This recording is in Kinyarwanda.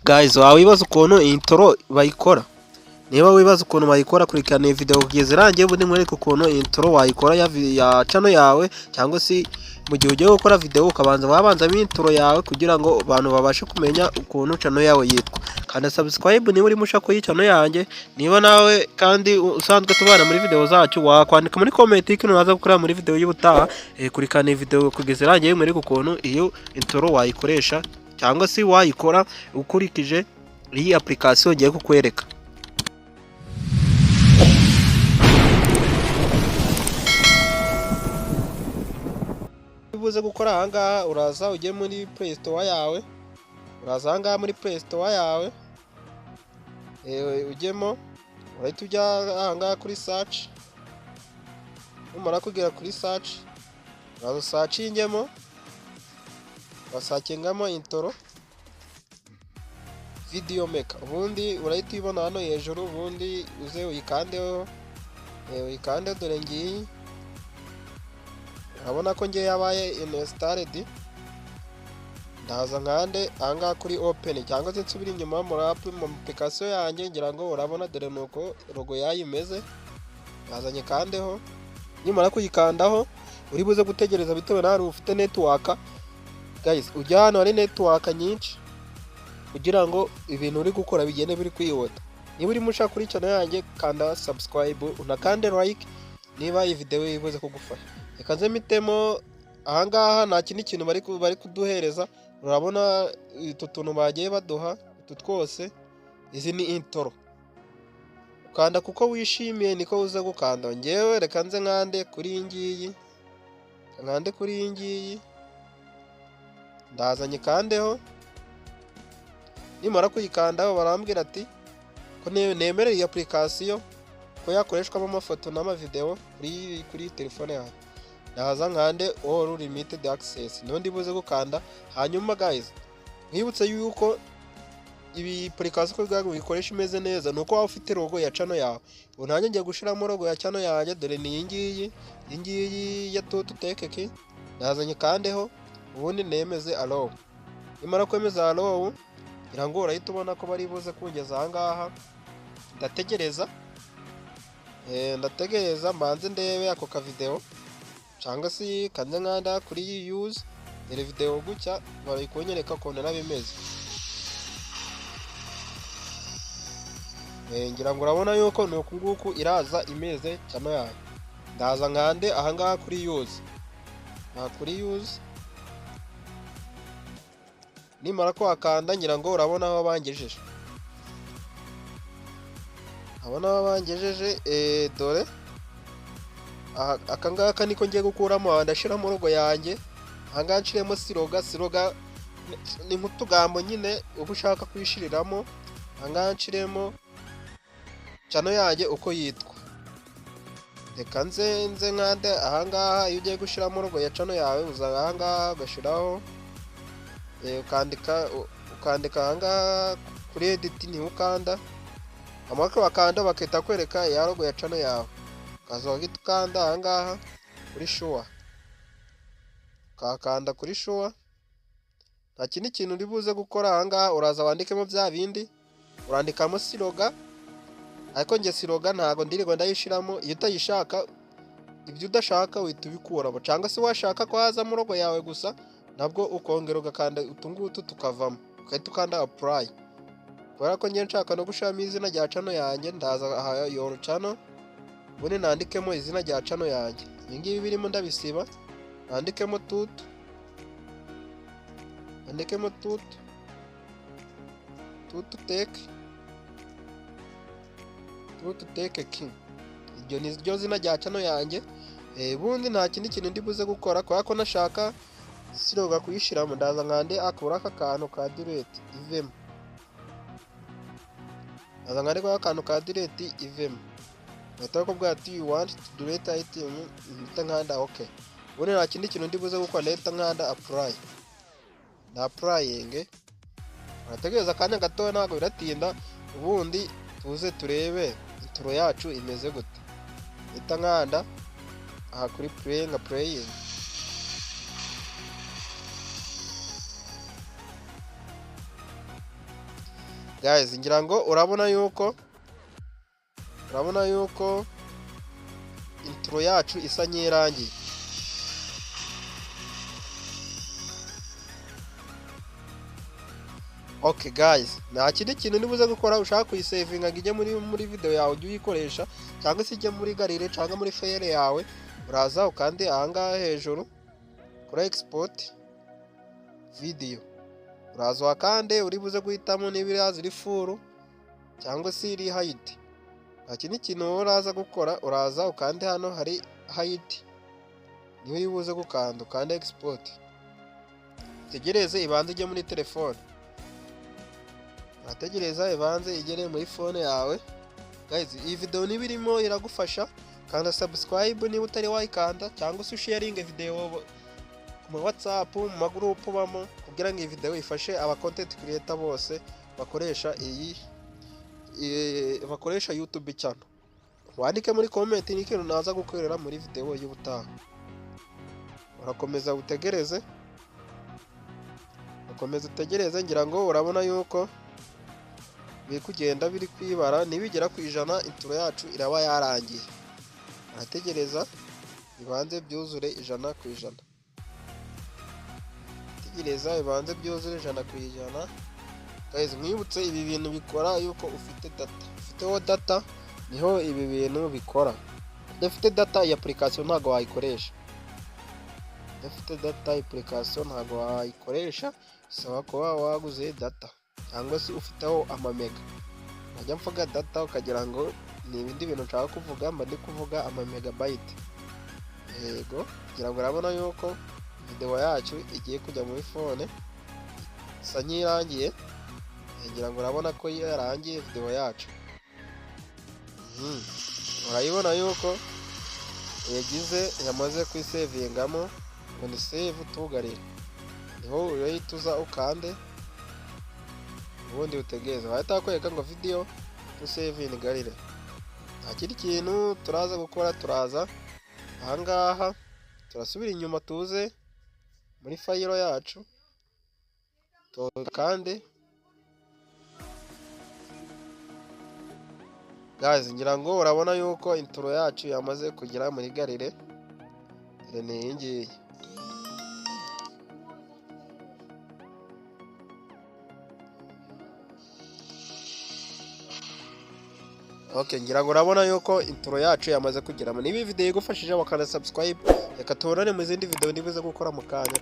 Guys, wibaza ukuntu intro bayikora? Niba wibaza ukuntu bayikora, kurikirana iyi video kugeza irangiye, ubundi mwereke ukuntu intro wayikora ya channel yawe, cyangwa se mu gihe ugiye gukora video ukabanza wabanzamo intro yawe kugira ngo abantu babashe kumenya ukuntu channel yawe yitwa. Kandi subscribe niba uri mushaka iyi channel yanjye, niba nawe kandi usanzwe tubana muri video zacu, wakwandika muri comment ikintu waza gukora muri video y'ubutaha. Kurikirana iyi video kugeza irangiye, mwereke ukuntu iyo intro wayikoresha cyangwa se wayikora ukurikije iyi application ngiye kukwereka. Ubuze gukora ahangaha, uraza ujye muri Play Store yawe, uraza ahangaha muri Play Store yawe, ujyemo, urahita ujya ahangaha kuri search, numara kugera kuri search, uraza searchingemo, wasakingamo intro video maker, ubundi urahita uyibona hano hejuru, ubundi uze uyikandeho, uyikande dore ngiyi, urabona ko ngiye yabaye installed. Ndaza nkande ahangaha kuri open, cyangwa se nsubira inyuma muri application yanjye, ngira ngo urabona dore nuko logo yayimeze. Yazanye kandeho, nyuma kuyikandaho uri buze gutegereza bitewe n'aho ufite network. Guys, ujya hano hari network nyinshi kugira ngo ibintu uri gukora bigende biri kwihuta. Niba uri mushaka kuri channel yanjye, kanda subscribe, unakande like niba iyi video ibuze kugufasha. Reka nze mitemo ahangaha nta kindi kintu bari kuduhereza. Urabona utu tuntu bagiye baduha, utu twose, izi ni intro. Ukanda kuko wishimiye niko uza gukanda. Ngewe reka nze nkande kuri iyi ngiyi, nkande kuri iyi ngiyi, ndazanye kandeho. Nimara kuyikandaho barambwira ati ko nemerera iyi application ko yakoreshwamo amafoto n'amavideo kuri telefone yawe. Ndaza nkande all limited access, none ndibuze gukanda. Hanyuma guys, mwibutse yuko ibi application ko bwago bikoresha imeze neza nuko waba ufite logo ya channel yawe. Unanye ngiye gushiramo logo ya channel yanjye, dore ni iyi ngiyi ya Tutu Tech. Ndazanye kandeho, ubundi nemeze allow. Nimara kwemeza allow, irango urahita ubona ko bari buze kungeza ahangaha. Ndategereza mbanze ndebe ako ka video, cyangwa se kanze nkanda kuri use ile video gutya, bari kunyereka ko narabimeze. Ngira ngo urabona yuko nuko nguku iraza imeze channel yawe. Ndaza nkande ahangaha kuri use, kuri use. Nimara ko akanda, ngira ngo urabona aho bangejeje, abona aho bangejeje. Dore akangaka niko ngiye gukuramo, ndashiramo logo yanjye. Ahangaha nshiremo siroga ni nk'utugambo nyine uba ushaka kwishiriramo. Ahangaha nshiremo channel yanjye uko yitwa. Reka nze nkande ahangaha, iyo ugiye gushiramo logo ya channel yawe uza ahangaha ugashiraho, ukandika ahangaha kuri edit, ni ukanda amako bakanda bakita kwereka ya logo ya channel yawe. Kazo gitukanda ahangaha kuri show, kakanda kuri show. Nta kindi kintu uri buze gukora ahangaha, uraza wandikemo bya bindi, urandikamo siroga. Ariko nge siroga ntago ndirirwa ndayishiramo. Iyo utayishaka, ibyo udashaka uhita ubikura, cyangwa se washaka ko haza mu logo yawe gusa, nabwo ukongera ugakanda utungutu tukavamo, ukahita ukanda apply. Kubera ko ngiye nshaka no gushiramo izina rya channel yanjye, ndaza aha your channel, ubundi nandikemo izina rya channel yanjye. Ibi ngibi birimo ndabisiba, nandikemo Tutu, nandikemo Tutu Tech, Tutu Tech King. Iryo ni ryo zina rya channel yanjye. Ubundi nta kindi kintu ndibuze gukora, kubera ko nashaka siroga kuyishiramo. Ndaza nkande akura aka kantu ka delete ivemo, ndaza nkande kwa kantu ka delete ivemo. Natako bwa ati you want to delete item, nkanda okay. Ubundi nta kindi kintu ndibuze gukora, leta nkanda apply. Na applying, nategereza kanya gato, ntago biratinda. Ubundi tuze turebe intro yacu imeze gute. Leta nkanda aha kuri playing. guys, ngira ngo urabona yuko intro yacu isa nyirangiye. Okay guys, nta kindi kintu nibuze gukora ushaka kuyisavinga ngo ijye muri video yawe ujye uyikoresha cyangwa se ijye muri gallery cyangwa muri file yawe, uraza ukande ahangaha hejuru kuri export video, uraza wakande uri buze guhitamo niba iri full cyangwa se iri hide. Nta kindi kintu uraza gukora, uraza ukande hano hari hide, niyo uri buze gukanda ukande export, tegereze ibanze ijye muri telefone. Ategereza ibanze igere muri phone yawe. Guys, iyi video niba irimo iragufasha, kanda subscribe niba utari wayikanda, cyangwa se sharing video mu WhatsApp mu group bamo, kugira ngo iyi video ifashe aba content creator bose bakoresha YouTube channel. Wandike muri comment n'ikintu naza gukorera muri video y'ubutaha. Urakomeza utegereze, ngira ngo urabona yuko biri kugenda biri kwibara, nibigera ku ijana intro yacu iraba yarangiye. Arategereza ibanze byuzure 100%. Tegereza ibanze byuzure 100%. Guys, mwibutse ibi bintu bikora yuko ufite data. Ufiteho data niho ibi bintu bikora. Udafite data ya application ntago wayikoresha. Saba kuba waguze data cyangwa se ufiteho amamega. Najya mvuga data ukagira ngo ni ibindi bintu nshaka kuvuga, mba ndi kuvuga amamegabyte. Yego, kugira ngo urabona yuko video yacu igiye kujya muri phone isa nyirangiye. Ngira ngo urabona ko yarangiye video yacu. Urayibona yuko yamaze kwisavingamo, ngo ni save tugarira. Niho urayituza ukande, ubundi utegereza bahita kwereka ngo video to save in gallery. Nta kindi kintu turaza gukora, turaza ahangaha turasubira inyuma tuze muri file yacu kandi guys, ngira ngo urabona yuko intro yacu yamaze kugera muri gallery. Ni iyi ngiyi. Okay, ngira ngo urabona yuko intro yacu yamaze kugera. Niba video igufashije wakanda subscribe, reka tubonane mu zindi video ndibuze gukora mu kanya.